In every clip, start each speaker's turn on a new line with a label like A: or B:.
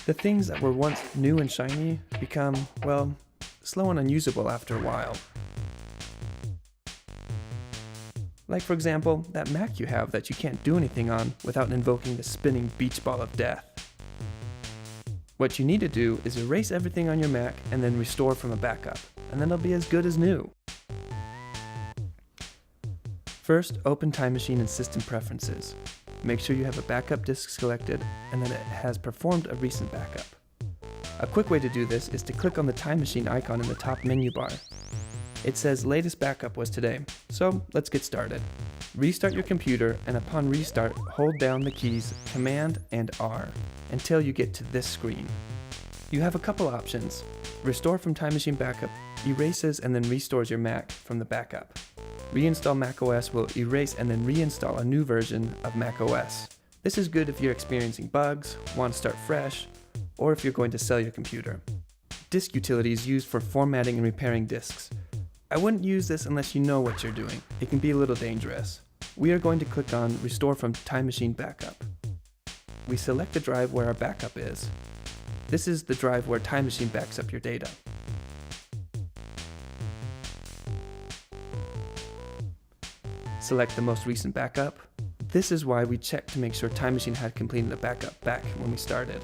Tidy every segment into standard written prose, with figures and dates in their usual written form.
A: The things that were once new and shiny become, well, slow and unusable after a while. Like for example, that Mac you have that you can't do anything on without invoking the spinning beach ball of death. What you need to do is erase everything on your Mac and then restore from a backup, and then it'll be as good as new. First, open Time Machine in System Preferences. Make sure you have a backup disk selected and that it has performed a recent backup. A quick way to do this is to click on the Time Machine icon in the top menu bar. It says latest backup was today, so let's get started. Restart your computer, and upon restart, hold down the keys Command and R until you get to this screen. You have a couple options. Restore from Time Machine Backup erases and then restores your Mac from the backup. Reinstall macOS will erase and then reinstall a new version of macOS. This is good if you're experiencing bugs, want to start fresh, or if you're going to sell your computer. Disk utility is used for formatting and repairing disks. I wouldn't use this unless you know what you're doing. It can be a little dangerous. We are going to click on Restore from Time Machine Backup. We select the drive where our backup is. This is the drive where Time Machine backs up your data. Select the most recent backup. This is why we checked to make sure Time Machine had completed the backup back when we started.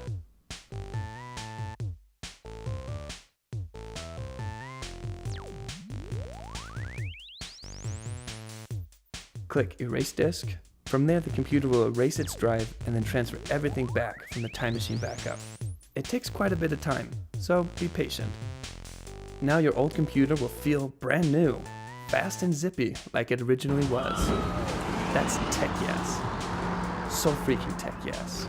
A: Click Erase Disk. From there, the computer will erase its drive and then transfer everything back from the Time Machine backup. It takes quite a bit of time, so be patient. Now your old computer will feel brand new, fast and zippy like it originally was. That's tech yes. So freaking tech yes.